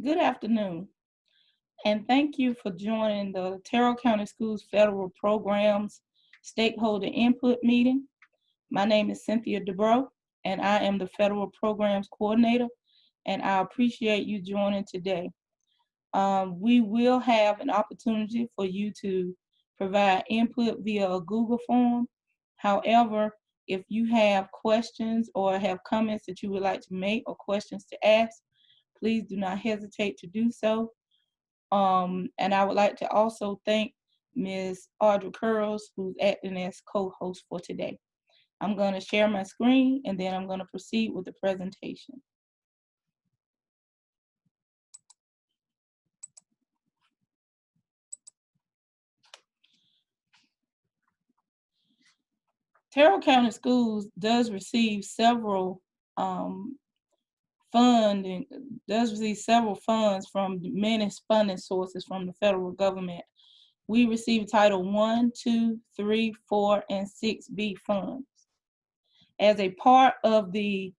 Good afternoon, and thank you for joining the Tyrrell County Schools Federal Programs Stakeholder Input Meeting. My name is Cynthia DeBro, and I am the Federal Programs Coordinator, and I appreciate you joining today. We will have an opportunity for you to provide input via a Google form. However, if you have questions or have comments that you would like to make or questions to ask, please do not hesitate to do so. And I would like to also thank Ms. Audra Curls, who's acting as co-host for today. I'm going to share my screen and then I'm going to proceed with the presentation. Tyrrell County Schools does receive several funds from many funding sources from the federal government. We receive Title 1, 2, 3, 4, and 6B funds. As a part of the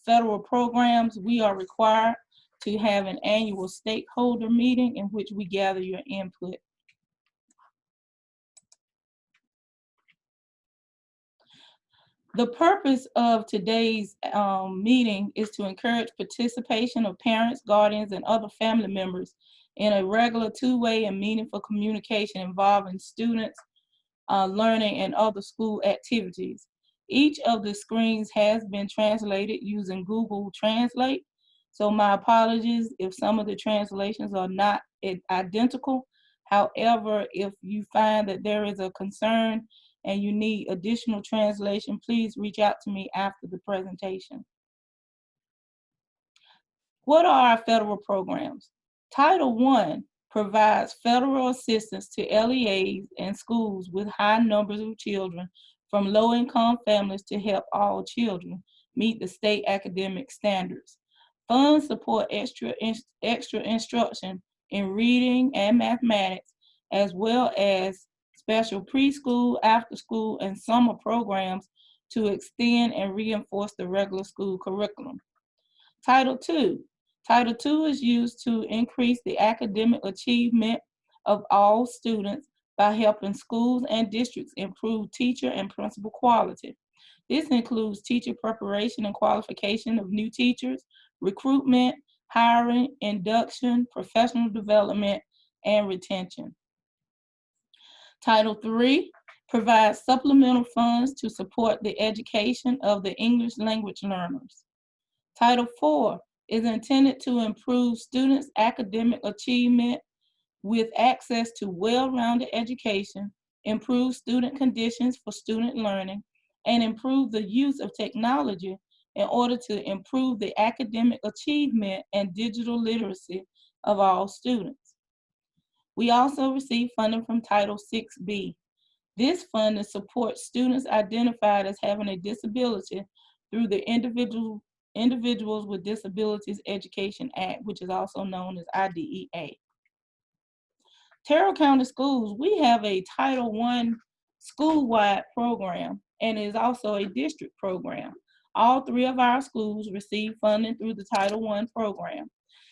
federal programs, we are required to have an annual stakeholder meeting in which we gather your input. The purpose of today's meeting is to encourage participation of parents, guardians, and other family members in a regular two-way and meaningful communication involving students, learning, and other school activities. Each of the screens has been translated using Google Translate, so my apologies if some of the translations are not identical. However, if you find that there is a concern and you need additional translation, please reach out to me after the presentation. What are our federal programs? Title I provides federal assistance to LEAs and schools with high numbers of children from low-income families to help all children meet the state academic standards. Funds support extra instruction in reading and mathematics, as well as special preschool, after-school, and summer programs to extend and reinforce the regular school curriculum. Title II. Title II is used to increase the academic achievement of all students by helping schools and districts improve teacher and principal quality. This includes teacher preparation and qualification of new teachers, recruitment, hiring, induction, professional development, and retention. Title III provides supplemental funds to support the education of the English language learners. Title IV is intended to improve students' academic achievement with access to well-rounded education, improve student conditions for student learning, and improve the use of technology in order to improve the academic achievement and digital literacy of all students. We also receive funding from Title 6B. This funding supports students identified as having a disability through the Individuals with Disabilities Education Act, which is also known as IDEA. Tyrrell County Schools, we have a Title I school-wide program and is also a district program. All three of our schools receive funding through the Title I program,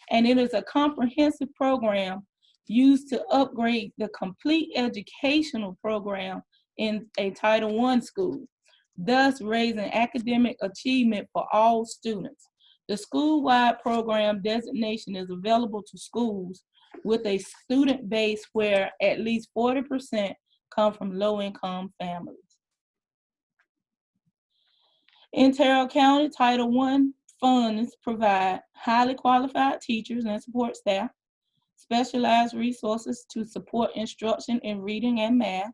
and it is a comprehensive program used to upgrade the complete educational program in a Title I school, thus raising academic achievement for all students. The school-wide program designation is available to schools with a student base where at least 40% come from low-income families. In Tyrrell County, Title I funds provide highly qualified teachers and support staff, specialized resources to support instruction in reading and math,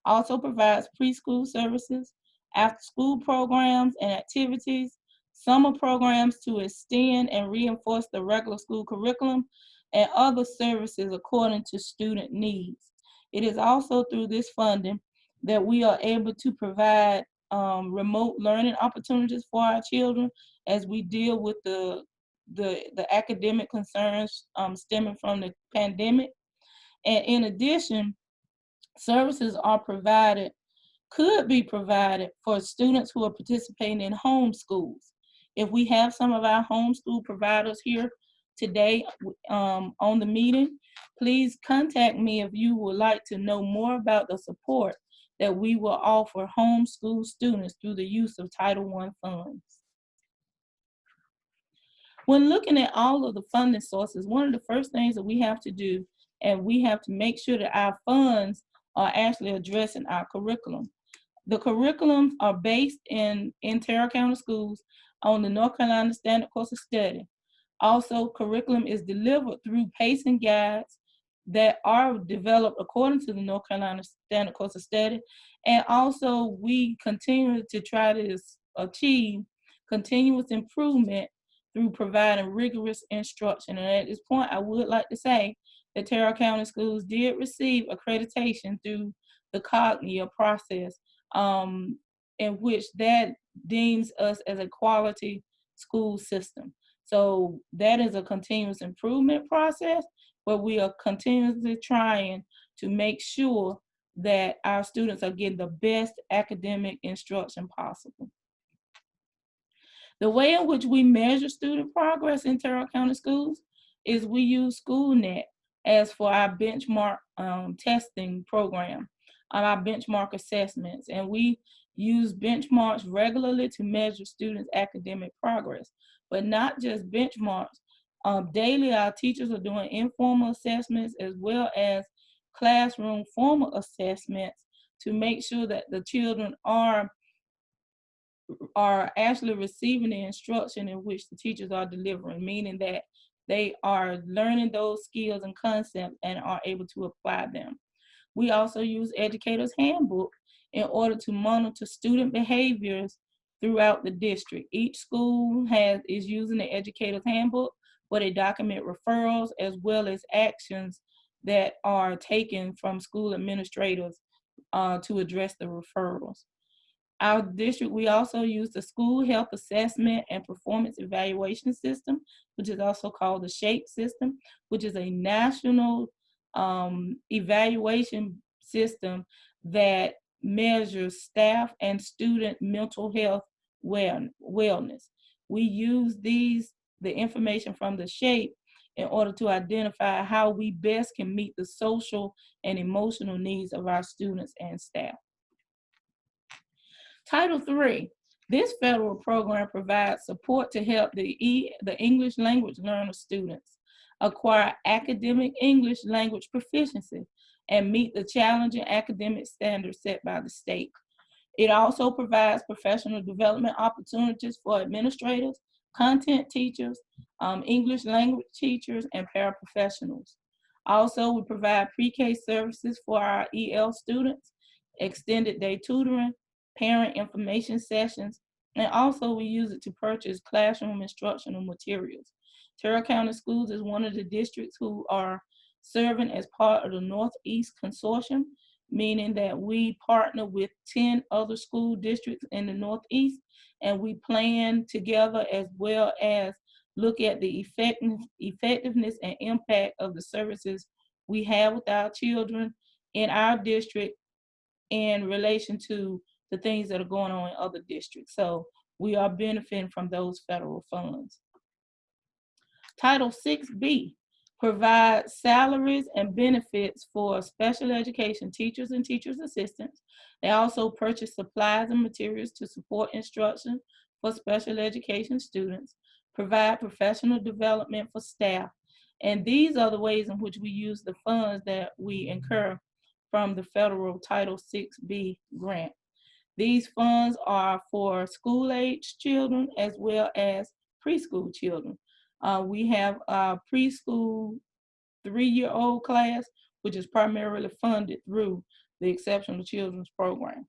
also provides preschool services, after-school programs and activities, summer programs to extend and reinforce the regular school curriculum, and other services according to student needs. It is also through this funding that we are able to provide remote learning opportunities for our children as we deal with the academic concerns stemming from the pandemic. And in addition, services are could be provided for students who are participating in homeschools. If we have some of our homeschool providers here today on the meeting. Please contact me if you would like to know more about the support that we will offer homeschool students through the use of Title I funds. When looking at all of the funding sources, one of the first things that we have to do, and we have to make sure that our funds are actually addressing our curriculum. The curriculums are based in Tyrrell County Schools on the North Carolina Standard Course of Study. Also, curriculum is delivered through pacing guides that are developed according to the North Carolina Standard Course of Study. And also, we continue to try to achieve continuous improvement through providing rigorous instruction. And at this point, I would like to say that Tyrrell County Schools did receive accreditation through the Cognia process, in which that deems us as a quality school system. So that is a continuous improvement process where we are continuously trying to make sure that our students are getting the best academic instruction possible. The way in which we measure student progress in Tyrrell County Schools is we use SchoolNet as for our benchmark testing program, our benchmark assessments, and we use benchmarks regularly to measure students' academic progress, but not just benchmarks. Daily, our teachers are doing informal assessments as well as classroom formal assessments to make sure that the children are actually receiving the instruction in which the teachers are delivering, meaning that they are learning those skills and concepts and are able to apply them. We also use Educator's Handbook in order to monitor student behaviors throughout the district. Each school is using the Educator's Handbook where they document referrals as well as actions that are taken from school administrators to address the referrals. Our district, we also use the School Health Assessment and Performance Evaluation System, which is also called the SHAPE system, which is a national evaluation system that measures staff and student mental health wellness. We use the information from the SHAPE in order to identify how we best can meet the social and emotional needs of our students and staff. Title III, this federal program provides support to help the English language learner students acquire academic English language proficiency and meet the challenging academic standards set by the state. It also provides professional development opportunities for administrators, content teachers, English language teachers, and paraprofessionals. Also, we provide pre-K services for our EL students, extended day tutoring, parent information sessions, and also we use it to purchase classroom instructional materials. Tyrrell County Schools is one of the districts who are serving as part of the Northeast Consortium, meaning that we partner with 10 other school districts in the Northeast, and we plan together as well as look at the effectiveness and impact of the services we have with our children in our district in relation to the things that are going on in other districts. So we are benefiting from those federal funds. Title VI-B provides salaries and benefits for special education teachers and teachers' assistants. They also purchase supplies and materials to support instruction for special education students, provide professional development for staff. And these are the ways in which we use the funds that we incur from the federal Title VI-B grant. These funds are for school-age children as well as preschool children. We have a preschool 3-year-old class, which is primarily funded through the Exceptional Children's Program.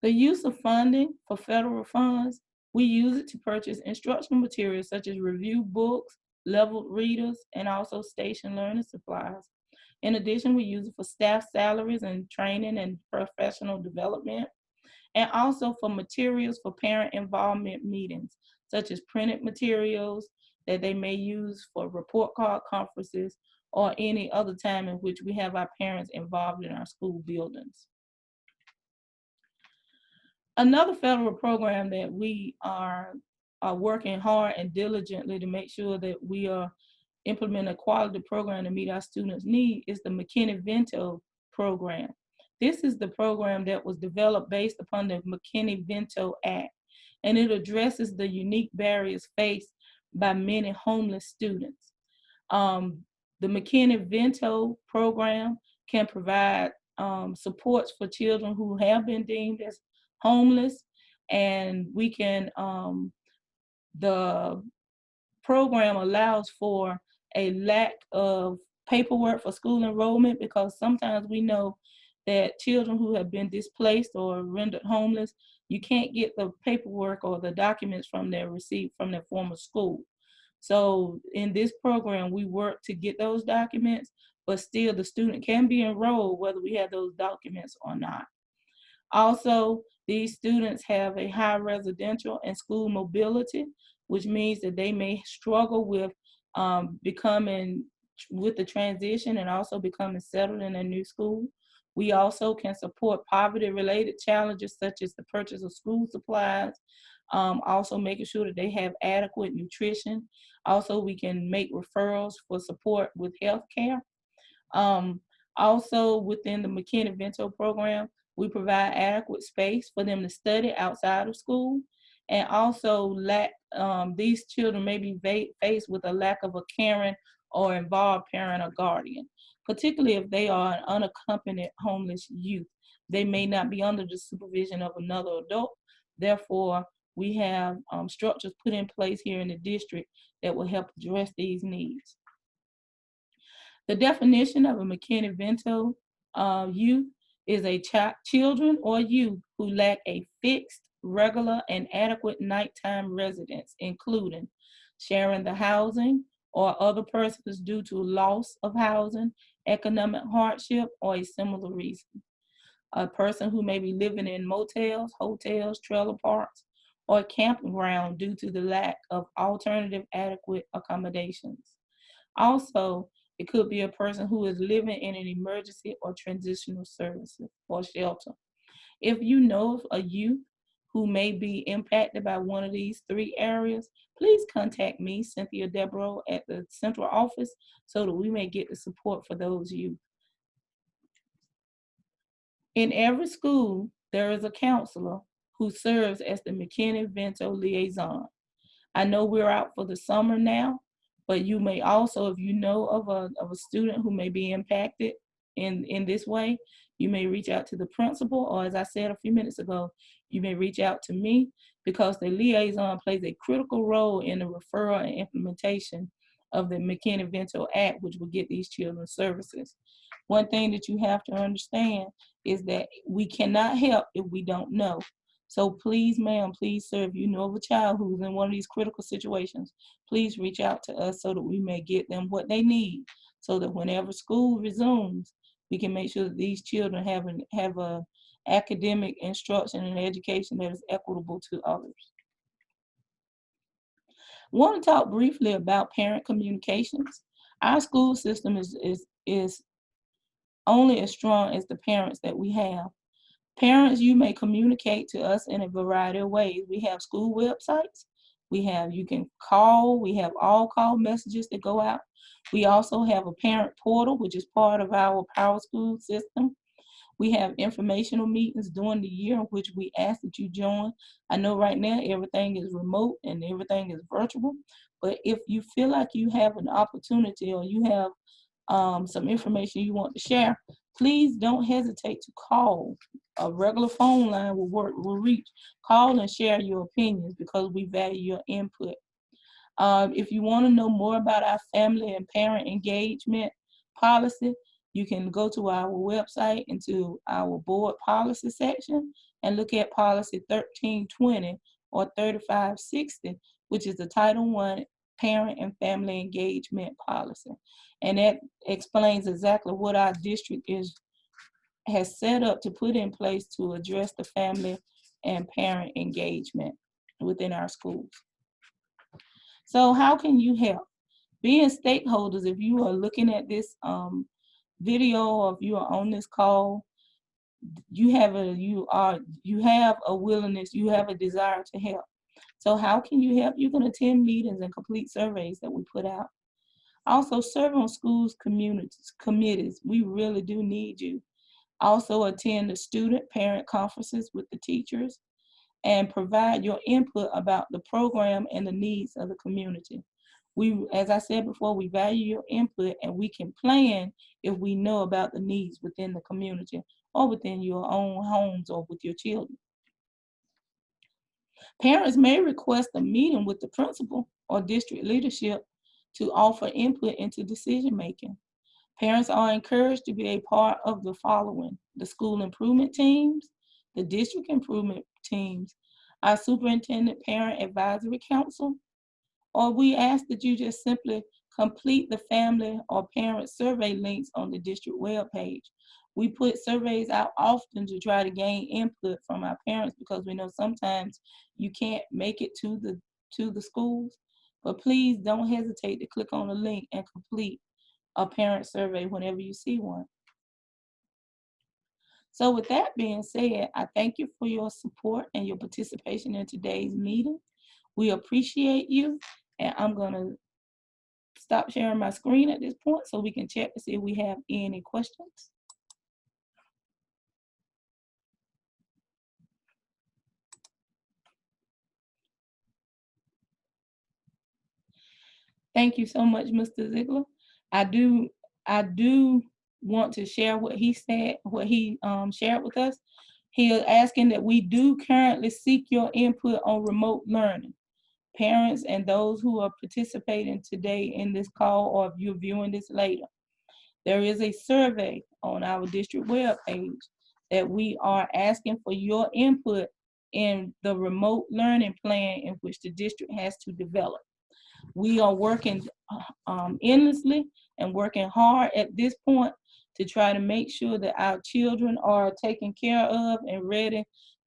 The use of funding for federal funds, we use it to purchase instructional materials such as review books, leveled readers, and also station learning supplies. In addition, we use it for staff salaries and training and professional development, and also for materials for parent involvement meetings, such as printed materials that they may use for report card conferences or any other time in which we have our parents involved in our school buildings. Another federal program that we are are working hard and diligently to make sure that we are implementing a quality program to meet our students' needs is the McKinneyVento Program. This is the program that was developed based upon the McKinney-Vento Act, and it addresses the unique barriers faced by many homeless students. The McKinney-Vento Program can provide supports for children who have been deemed as homeless, and the program allows for a lack of paperwork for school enrollment, because sometimes we know that children who have been displaced or rendered homeless, you can't get the paperwork or the documents from their former school. So in this program, we work to get those documents, but still the student can be enrolled whether we have those documents or not. Also, these students have a high residential and school mobility, which means that they may struggle with becoming with the transition and also becoming settled in a new school. We also can support poverty-related challenges such as the purchase of school supplies, also making sure that they have adequate nutrition. Also, we can make referrals for support with health care. Also, within the McKinney-Vento program, we provide adequate space for them to study outside of school. And also, these children may be faced with a lack of a caring or involved parent or guardian, particularly if they are an unaccompanied homeless youth. They may not be under the supervision of another adult. Therefore, we have structures put in place here in the district that will help address these needs. The definition of a McKinney-Vento youth is a children or youth who lack a fixed, regular, and adequate nighttime residence, including sharing the housing or other persons due to loss of housing, economic hardship, or a similar reason. A person who may be living in motels, hotels, trailer parks, or campground due to the lack of alternative adequate accommodations. Also, it could be a person who is living in an emergency or transitional services or shelter. If you know of a youth who may be impacted by one of these three areas, please contact me, Cynthia Devereaux, at the central office so that we may get the support for those youth. In every school, there is a counselor who serves as the McKinney-Vento liaison. I know we're out for the summer now, but you may also, if you know of a student who may be impacted in this way, you may reach out to the principal, or as I said a few minutes ago, you may reach out to me, because the liaison plays a critical role in the referral and implementation of the McKinney-Vento Act, which will get these children services. One thing that you have to understand is that we cannot help if we don't know. So please, ma'am, please, sir, if you know of a child who's in one of these critical situations, please reach out to us so that we may get them what they need, so that whenever school resumes, we can make sure that these children have a academic instruction and education that is equitable to others. I want to talk briefly about parent communications. Our school system is only as strong as the parents that we have. Parents, you may communicate to us in a variety of ways. We have school websites. You can call. We have all call messages that go out. We also have a parent portal, which is part of our Power School system. We have informational meetings during the year in which we ask that you join. I know right now everything is remote and everything is virtual, but if you feel like you have an opportunity or you have some information you want to share, please don't hesitate to call. A regular phone line will reach. Call and share your opinions, because we value your input. If you want to know more about our family and parent engagement policy, you can go to our website into our board policy section and look at policy 1320 or 3560, which is the Title I Parent and Family Engagement Policy. And that explains exactly what our district has set up to put in place to address the family and parent engagement within our schools. So how can you help? Being stakeholders, if you are looking at this video, or if you are on this call, you have a willingness, you have a desire to help. So how can you help? You can attend meetings and complete surveys that we put out. Also, serve on schools committees. We really do need you. Also, attend the student parent conferences with the teachers and provide your input about the program and the needs of the community. We, as I said before, we value your input and we can plan if we know about the needs within the community or within your own homes or with your children. Parents may request a meeting with the principal or district leadership to offer input into decision making. Parents are encouraged to be a part of the following: the school improvement teams, the district improvement teams, our superintendent parent advisory council, or we ask that you just simply complete the family or parent survey links on the district webpage. We put surveys out often to try to gain input from our parents because we know sometimes you can't make it to the schools. But please don't hesitate to click on the link and complete a parent survey whenever you see one. So with that being said, I thank you for your support and your participation in today's meeting. We appreciate you, and I'm going to stop sharing my screen at this point so we can check to see if we have any questions. Thank you so much, Mr. Ziegler. I do want to share what he said, what he shared with us. He is asking that we do currently seek your input on remote learning. Parents and those who are participating today in this call, or if you're viewing this later, there is a survey on our district webpage that we are asking for your input in the remote learning plan in which the district has to develop. We are working endlessly and working hard at this point to try to make sure that our children are taken care of and ready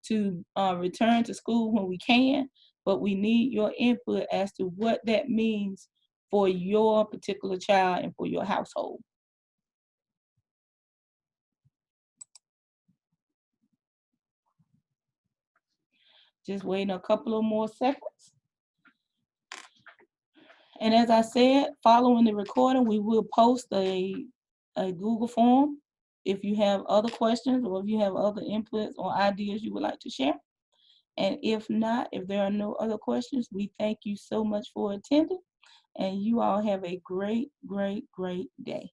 to return to school when we can, but we need your input as to what that means for your particular child and for your household. Just waiting a couple of more seconds. And as I said, following the recording, we will post a Google form if you have other questions or if you have other inputs or ideas you would like to share. And if not, if there are no other questions, we thank you so much for attending, and you all have a great, great, great day.